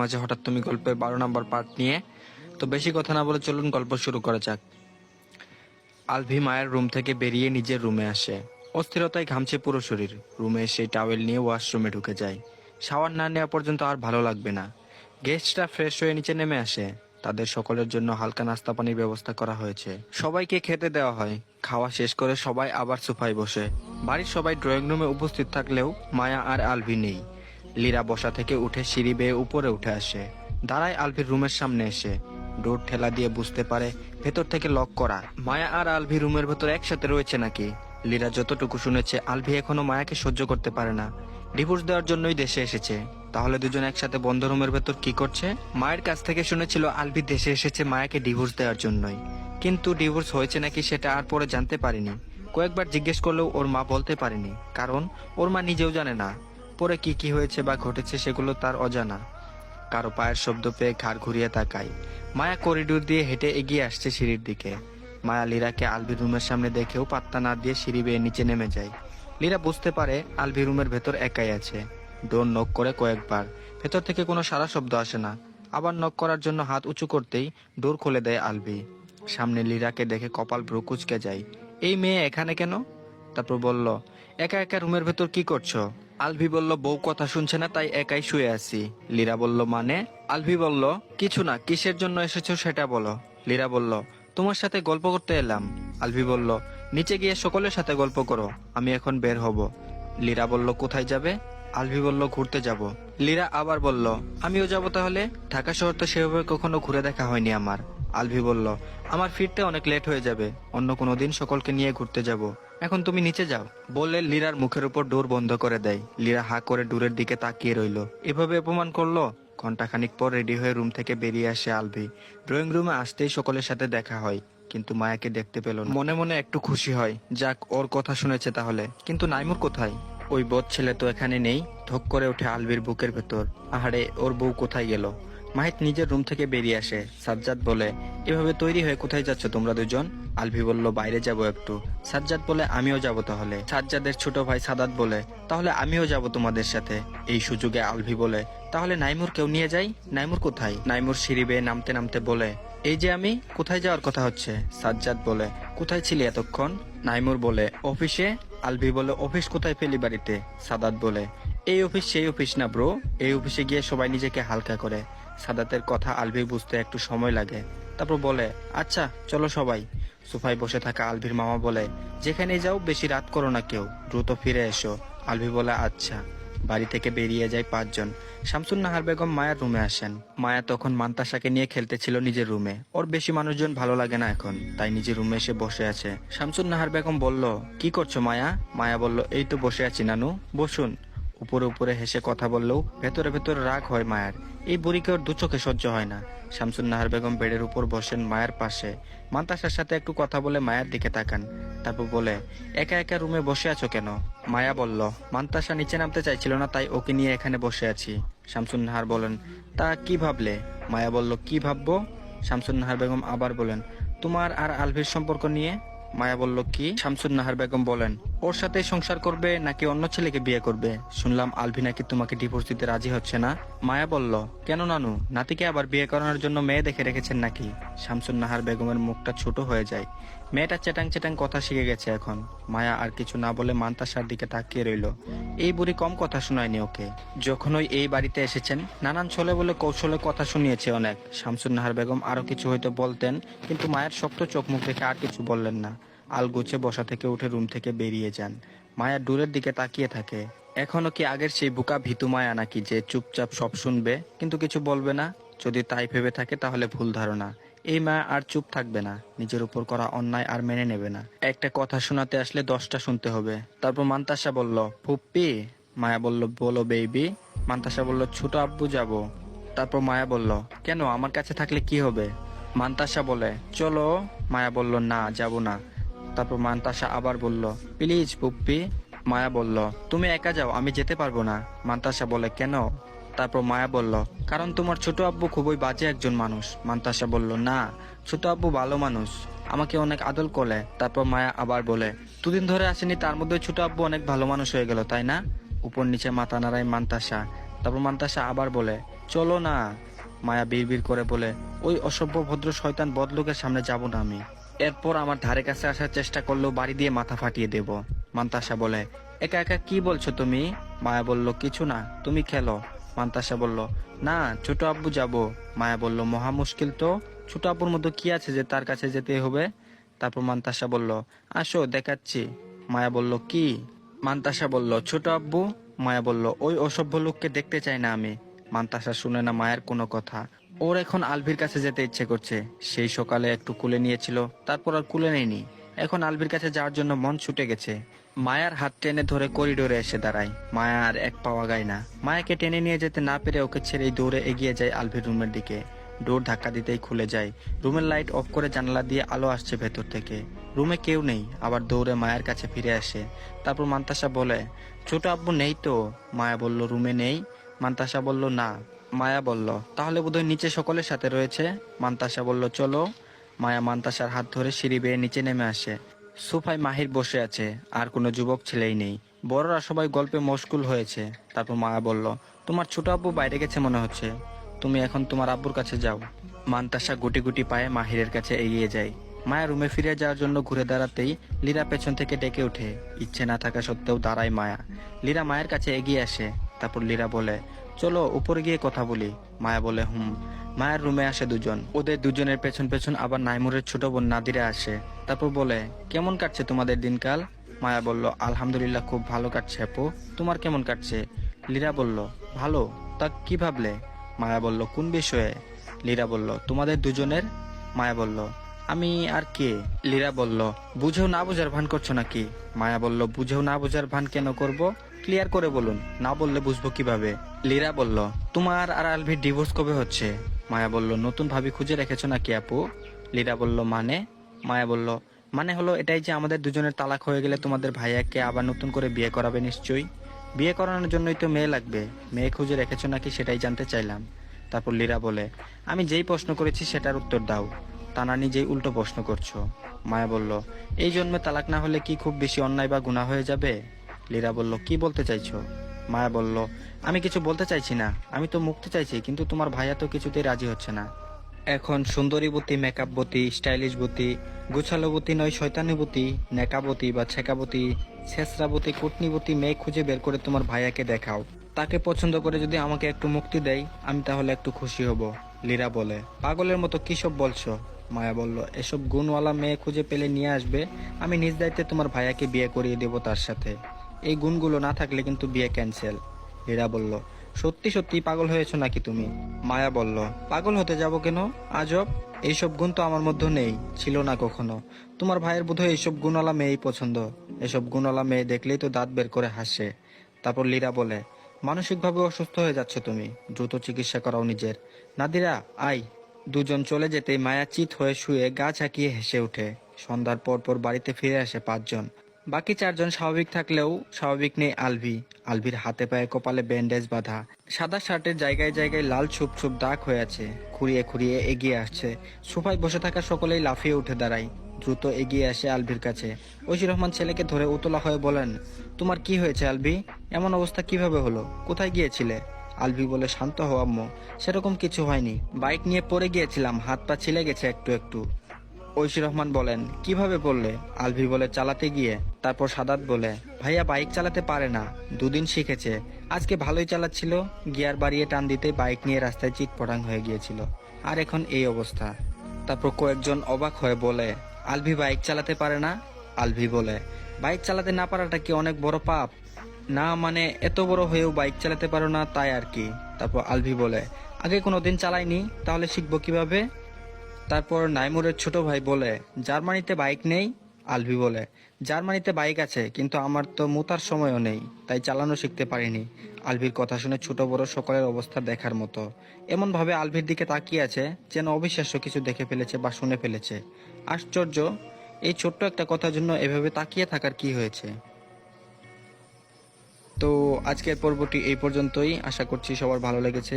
মাঝে হঠাৎ তুমি গল্পের 12 নম্বর পার্ট নিয়ে। তো বেশি কথা না বলে চলুন গল্প শুরু করা যাক। আলভি মায়ের রুম থেকে বেরিয়ে নিজের রুমে আসে। অস্থিরতায় ঘামছে পুরো শরীর। রুমে এসে টাওয়েল নিয়ে ওয়াশরুমে ঢুকে যায়। শাওয়ার না নেওয়া পর্যন্ত আর ভালো লাগবে না। গেস্টরা ফ্রেশ হয়ে নিচে নেমে আসে। তাদের সকলের জন্য হালকা নাস্তা পানির ব্যবস্থা করা হয়েছে। সবাইকে খেতে দেওয়া হয়। খাওয়া শেষ করে সবাই আবার সোফায় বসে। বাড়ির সবাই ড্রয়িং রুমে উপস্থিত থাকলেও মায়া আর আলভি নেই। লীরা বসা থেকে উঠে সিঁড়ি বেয়ে উপরে উঠে আসে। দাঁড়ায় আলভির রুমের সামনে এসে। ডোর ঠেলা দিয়ে বুঝতে পারে ভেতর থেকে লক করা। মায়া আর আলভি রুমের ভেতর একসাথে রয়েছে নাকি। লীরা যতটুকু শুনেছে আলভি এখনো মায়াকে সহ্য করতে পারে না। ডিভোর্স দেওয়ার জন্যই দেশে এসেছে। তাহলে দুজন একসাথে বন্ধ রুমের ভেতর কি করছে? মায়ের কাছ থেকে শুনেছিল আলভি দেশে এসেছে মায়াকে ডিভোর্স দেওয়ার জন্যই, কিন্তু ডিভোর্স হয়েছে নাকি সেটা আর পরে জানতে পারিনি। কয়েকবার জিজ্ঞেস করলেও ওর মা বলতে পারেনি, কারণ ওর মা নিজেও জানে না পরে কি কি হয়েছে বা ঘটেছে, সেগুলো তার অজানা। কারো পায়ের শব্দ পেয়ে ঘাড় ঘুরিয়ে তাকায়। মায়া করিডোর দিয়ে হেঁটে এগিয়ে আসছে সিঁড়ির দিকে। মায়া লীরাকে আলভির রুমের সামনে দেখেও পাত্তা না দিয়ে সিঁড়ি বেয়ে নিচে নেমে যায়। লীরা বুঝতে পারে আলভি রুমের ভেতর একাই আছে। ডোর নক করে কয়েকবার, ভেতর থেকে কোনো সারা শব্দ আসে না। আবার নক করার জন্য হাত উঁচু করতেই ডোর খুলে দেয় আলভি। সামনে লীরাকে দেখে কপাল ভ্রু কুঁচকে যায়। এই মেয়ে এখানে কেন? তারপর বলল, একা একা রুমের ভেতর কি করছো? আলভি বলল, বউ কথা শুনছে না তাই একাই শুয়ে আছি। লীরা বলল, মানে? আলভি বলল, কিছু না, কিসের জন্য এসেছো সেটা বলো। লীরা বলল, তোমার সাথে গল্প করতে এলাম। আলভি বলল, নিচে গিয়ে সকলের সাথে গল্প করো, আমি এখন বের হব। লীরা বলল, কোথায় যাবে? আলভি বলল, ঘুরতে যাব। লীরা আবার বলল, আমিও যাব তাহলে। ঢাকা শহর তো সেভাবে কখনো ঘুরে দেখা হয়নি আমার। আলভি বলল, আমার ফিরতে অনেক লেট হয়ে যাবে, অন্য কোনো দিন সকলকে নিয়ে ঘুরতে যাব, এখন তুমি নিচে যাও। বলে লীরার মুখের উপর ডোর বন্ধ করে দেয়। লীরা হা করে ডোরের দিকে তাকিয়ে রইল। এভাবে অপমান করলো। ঘন্টাখানিক পর রেডি হয়ে রুম থেকে বেরিয়ে আসে আলভি। ড্রয়িং রুমে আসতেই সকলের সাথে দেখা হয়, কিন্তু মায়াকে দেখতে পেল না। মনে মনে একটু খুশি হয়, যাক ওর কথা শুনেছে তাহলে। কিন্তু নাইমুর কোথায়? ওই বদ ছেলে তো এখানে নেই। ধক করে ওঠে আলভির বুকের ভেতর। আহারে, ওর বউ কোথায় গেল? মাহিত নিজের রুম থেকে বেরিয়ে আসে। সাজ্জাদ বলে, এভাবে তৈরি হয়ে কোথায় যাচ্ছ তোমরা দুজন? আলভি বলল, বাইরে যাব একটু। সাজ্জাদ বলে, আমিও যাব তাহলে। সাজ্জাদের ছোট ভাই সাদাত বলে, তাহলে আমিও যাব তোমাদের সাথে। এই সুযোগে আলভি বলে, তাহলে নাইমুর কেউ নিয়ে যাই। নাইমুর কোথায়? নাইমুর সিঁড়ি বেয়ে নামতে নামতে বলে, এই যে আমি। কোথায় যাওয়ার কথা হচ্ছে? সাজ্জাদ বলে, কোথায় ছিলি এতক্ষণ? নাইমুর বলে, অফিসে। আলভি বলে, অফিস কোথায় পেলি বাড়িতে? সাদাত বলে, এই অফিস সেই অফিস না ব্রো, এই অফিসে গিয়ে সবাই নিজেকে হালকা করে। সাদাতের কথা আলভি বুঝতে একটু সময় লাগে। তারপর বলে, আচ্ছা চলো সবাই। সোফায় বসে থাকা আলভির মামা বলে, যেখানে যাও বেশি রাত করো না কেউ, দ্রুত ফিরে এসো। আলভি বলে, আচ্ছা। বাড়ি থেকে বেরিয়ে যায় 5 জন। শামসুন নাহার বেগম মায়ার রুমে আসেন। মায়া তখন মান্তাসাকে নিয়ে খেলতেছিল নিজের রুমে। ওর বেশি মানুষজন ভালো লাগে না এখন, তাই নিজের রুমে এসে বসে আছে। শামসুন নাহার বেগম বলল, কি করছো মায়া? মায়া বলল, এই তো বসে আছি নানু, বসুন। উপরে উপরে হেসে কথা বললেও ভেতরে ভেতরে রাগ হয় মায়ার। এই বুড়িকে ওর দু চোখে সহ্য হয় না। শামসুন নাহার বেগম বেডের উপর বসেন মায়ের পাশে। মান্তাসার সাথে একটু কথা বলে মায়ের দিকে তাকান। তারপর বলে, একা একা রুমে বসে আছো কেন? মায়া বলল, মান্তাসা নিচে নামতে চাইছিল না তাই ওকে নিয়ে এখানে বসে আছি। শামসুন নাহার বলেন, তা কি ভাবলে? মায়া বলল, কি ভাববো? শামসুন নাহার বেগম আবার বলেন, তোমার আর আলভির সম্পর্ক নিয়ে। মায়া বলল, কি? শামসুন নাহার বেগম বলেন, ওর সাথে সংসার করবে নাকি অন্য ছেলেকে বিয়ে করবে? শুনলাম আলভি নাকি তোমাকে ডিভোর্স দিতে রাজি হচ্ছে না। মায়া বলল, কেন নানু, নাতিকে আবার বিয়ে করানোর জন্য মেয়ে দেখে রেখেছেন নাকি? শামসুন নাহার বেগমের মুখটা ছোট হয়ে যায়। মেয়েটা চেটাং চেটাং কথা শিখে গেছে এখন। মায়া আর কিছু না বলে মান্তাসার দিকে তাকিয়ে রইল। এই বুড়ি কম কথা শোনায়নি ওকে। যখন ওই এই বাড়িতে এসেছেন নানান ছলে বলে কৌশলে কথা শুনিয়েছে অনেক। শামসুন নাহার বেগম আরো কিছু হয়তো বলতেন, কিন্তু মায়ের শক্ত চোখ মুখ দেখে আর কিছু বললেন না। আলগুছে বসা থেকে উঠে রুম থেকে বেরিয়ে যান। মায়া দূরের দিকে তাকিয়ে থাকে। এখনো কি আগের সেই বুকা ভীতু মায়া নাকি, যে চুপচাপ সব শুনবে কিন্তু কিছু বলবে না? যদি তাই ভেবে থাকে তাহলে ভুল ধারণা। এই মায়া আর চুপ থাকবে না, নিজের উপর করা অন্যায় আর মেনে নেবে না। একটা কথা শোনাতে আসলে 10টা শুনতে হবে। তারপর মান্তাসা বলল, ফুপ্পি। মায়া বলল, বলো বেবি। মান্তাসা বলল, ছোট আব্বু যাব। তারপর মায়া বলল, কেন, আমার কাছে থাকলে কি হবে? মান্তাসা বলে, চলো। মায়া বলল, না যাব না। তারপর মান্তাসা আবার বলল, প্লিজ পুপ্পি। মায়া বলল, তুমি একা যাও, আমি যেতে পারবো না। মান্তাসা বলে, কেন? তারপর মায়া বলল, কারণ তোমার ছোট আব্বু খুবই বাজে একজন মানুষ। মান্তাসা বলল, না, ছোট আব্বু ভালো মানুষ, আমাকে অনেক আদর করে। তারপর মায়া আবার বলে, দুদিন ধরে আসেনি তার মধ্যে ছোট আব্বু অনেক ভালো মানুষ হয়ে গেল, তাই না? উপর নিচে মাথা নাড়ায় মান্তাসা। তারপর মান্তাসা আবার বলে, চলো না। মায়া বিড়বিড় করে বলে, ওই অসভ্য ভদ্র শয়তান বদলোকের সামনে যাব না আমি। এরপর আমার ধারে কাছে আসার চেষ্টা করলেও বাড়ি দিয়ে মাথা ফাটিয়ে দেব। মান্তাসা বলে, একা একা কি বলছো তুমি? মায়া বলল, কিছু না, তুমি খেলো। মান্তাসা বলল, না, ছোট আব্বু যাব। মায়া বলল, মহা মুশকিল তো, ছোট আব্বুর মধ্যে কি আছে যে তার কাছে যেতে হবে? তারপর মান্তাসা বলল, আসো দেখাচ্ছি। মায়া বলল, কি? মান্তাসা বলল, ছোট আব্বু। মায়া বলল, ওই অসভ্য লোককে দেখতে চাই না আমি। মান্তাসা শুনে না মায়ের কোনো কথা। ওর এখন আলভির কাছে যেতে ইচ্ছে করছে। সেই সকালে একটু কুলে নিয়েছিল, তারপর আর কুলে নেয়নি। এখন আলভির কাছে যাওয়ার জন্য মন ছুটে গেছে। মায়ার হাত টেনে ধরে করিডোরে এসে দাঁড়ায়। মায়া আর এক পাওয়া গায় না। মায়াকে টেনে নিয়ে যেতে না পেরে ওকে ছেড়েই দৌড়ে এগিয়ে যায় আলভির রুমের দিকে। ডোর ধাক্কা দিতেই খুলে যায়। রুমের লাইট অফ করে জানালা দিয়ে আলো আসছে ভেতর থেকে। রুমে কেউ নেই। আবার দৌড়ে মায়ের কাছে ফিরে আসে। তারপর মান্তাসা বলে, ছোট আব্বু নেই তো? মায়া বলল, রুমে নেই। মান্তাসা বলল, না। মায়া বলল, তাহলে বোধহয় নিচে সকলের সাথে রয়েছে। মান্তাসা বলল, চলো। মায়া মান্তাসার হাত ধরে সিঁড়ি বেয়ে নিচে নেমে আসে। সোফায় মাহির বসে আছে, আর কোনো যুবক ছেলেই নেই। বড়রা সবাই গল্পে মশগুল হয়েছে। তারপর মায়া বলল, তোমার ছোট আব্বু বাইরে গেছে মনে হচ্ছে, তুমি এখন তোমার আব্বুর কাছে যাও। মান্তাসা গুটি গুটি পায়ে মাহিরের কাছে এগিয়ে যায়। মায়া রুমে ফিরে যাওয়ার জন্য ঘুরে দাঁড়াতেই লীরা পেছন থেকে ডেকে ওঠে। ইচ্ছে না থাকা সত্ত্বেও দাঁড়ায় মায়া। লীরা মায়ের কাছে এগিয়ে আসে। তারপর লীরা বলে, চলো উপরে গিয়ে কথা বলি। মায়া বলে, হুম। মায়ের রুমে আসে দুজন। ওদের দুজনের পেছন পেছন আবার নাইমুরের ছোট বোন নাদিরা আসে। তারপর বলে, কেমন কাটছে তোমাদের দিনকাল? মায়া বলল, আলহামদুলিল্লাহ, খুব ভালো কাটছে আপু। তোমার কেমন কাটছে? লীরা বলল, ভালো। তা কি ভাবলে? মায়া বলল, কোন বিষয়ে? লীরা বলল, তোমাদের দুজনের। মায়া বলল, আমি আর কে? লীরা বলল, বুঝেও না বোঝার ভান করছো নাকি? মায়া বলল, বুঝেও না বোঝার ভান কেন করব? ক্লিয়ার করে বলুন, না বললে বুঝবো কিভাবে? লীরা বলল, তোমার আর আলভির ডিভোর্স কবে হচ্ছে? মায়া বলল, নতুন ভাবি খুঁজে রেখেছো নাকি আপু? লীরা বলল, মানে? মায়া বলল, মানে হলো এটাই যে আমাদের দুজনের তালাক হয়ে গেলে তোমাদের ভাইয়াকে আবার নতুন করে বিয়ে করাবে নিশ্চয়ই। বিয়ে করানোর জন্যই তো মেয়ে লাগবে। মেয়ে খুঁজে রেখেছো নাকি সেটাই জানতে চাইলাম। তারপর লীরা বলে, আমি যেই প্রশ্ন করেছি সেটার উত্তর দাও, তা না নিজেই উল্টো প্রশ্ন করছো। মায়া বলল, এই জন্মে তালাক না হলে কি খুব বেশি অন্যায় বা গুনাহ হয়ে যাবে? লীরা বলল, কি বলতে চাইছো? মায়া বলল, আমি কিছু বলতে চাইছি না, আমি তো মুক্তি চাইছি, কিন্তু তোমার ভাইয়া তো কিছুতেই রাজি হচ্ছে না। এখন সুন্দরীবতী, মেকআপবতী, স্টাইলিশবতী, গুছালোবতী নয় শয়তানিবতী, নেকাবতী বা ছেকাবতী, ছেসরাবতী, কুটনিবতী মেয়ে খুঁজে বের করে তোমার ভাইয়াকে দেখাও। তাকে পছন্দ করে যদি আমাকে একটু মুক্তি দেয়, আমি তাহলে একটু খুশি হব। লীরা বলে, পাগলের মতো কি সব বলছো? মায়া বলল, এসব গুণওয়ালা মেয়ে খুঁজে পেলে নিয়ে আসবে, আমি নিজ দায়িত্বে তোমার ভাইয়াকে বিয়ে করিয়ে দেব তার সাথে। এই গুণগুলো না থাকলে কিন্তু বিয়ে ক্যান্সেল। হীরা বলল, সত্যি সত্যি পাগল হয়েছো নাকি তুমি? মায়া বলল, পাগল হতে যাব কেন? আজব, এইসব গুণ তো আমার মধ্যে নেই, ছিল না কখনো। তোমার ভাইয়ের বোধহয় এইসব গুণওয়ালা মেয়েই পছন্দ। এসব গুণওয়ালা মেয়ে দেখলেই তো দাঁত বের করে হাসে। তারপর লীরা বলে, মানসিকভাবে অসুস্থ হয়ে যাচ্ছ তুমি, দ্রুত চিকিৎসা করাও নিজের। নাদিরা, আই। দুজন চলে যেতেই মায়া চিত হয়ে শুয়ে গা ঝাঁকিয়ে হেসে ওঠে। সন্ধ্যার পর পর বাড়িতে ফিরে আসে পাঁচজন। বাকি চারজন স্বাভাবিক থাকলেও স্বাভাবিক নেই আলভি। আলভির হাতে পায়ে কপালে ব্যান্ডেজ বাঁধা, সাদা শার্টের জায়গায় জায়গায় লাল ছুপ ছুপ দাগ হয়ে আছে। খুঁড়িয়ে খুঁড়িয়ে এগিয়ে আসছে। সোফায় বসে থাকা সকলেই লাফিয়ে উঠে দাঁড়ায়। দ্রুত এগিয়ে আসে আলভির কাছে। ঐশী রহমান ছেলেকে ধরে উতলা হয়ে বলেন, তোমার কি হয়েছে আলভি? এমন অবস্থা কিভাবে হলো? কোথায় গিয়েছিলে? আলভি বলে, শান্ত হও আম্মু, সেরকম কিছু হয়নি, বাইক নিয়ে পড়ে গিয়েছিলাম, হাত পা ছিলে গেছে একটু একটু। ঐশী রহমান বলেন, কিভাবে পড়লে? আলভি বলে, চালাতে গিয়ে। তারপর সাদাত বলে, ভাইয়া বাইক চালাতে পারে না, দুদিন শিখেছে, আজকে ভালোই চালাচ্ছিল, গিয়ার বাড়িয়ে টান দিতে বাইক নিয়ে রাস্তায় চিটপটাং হয়ে গিয়েছিল, আর এখন এই অবস্থা। তারপর কয়েকজন অবাক হয়ে বলে, আলভি বাইক চালাতে পারে না? আলভি বলে, বাইক চালাতে না পারাটা কি অনেক বড় পাপ? না মানে এত বড় হয়েও বাইক চালাতে পারো না তাই আর কি। তারপর আলভি বলে, আগে কোনোদিন চালাইনি, তাহলে শিখবো কিভাবে? তারপর নাইমুরের ছোট ভাই বলে, জার্মানিতে বাইক নেই? আলভি বলে, জার্মানিতে বাইক আছে, কিন্তু আমার তো মুতার সময়ও নেই, তাই চালানো শিখতে পারিনি। আলভির কথা শুনে ছোট বড় সকলের অবস্থা দেখার মতো। এমনভাবে আলভির দিকে তাকিয়ে আছে যেন অবিশ্বাস্য কিছু দেখে ফেলেছে বা শুনে ফেলেছে। আশ্চর্য, এই ছোট্ট একটা কথার জন্য এভাবে তাকিয়ে থাকার কি হয়েছে? তো আজকের পর্বটি এই পর্যন্তই। আশা করছি সবার ভালো লেগেছে।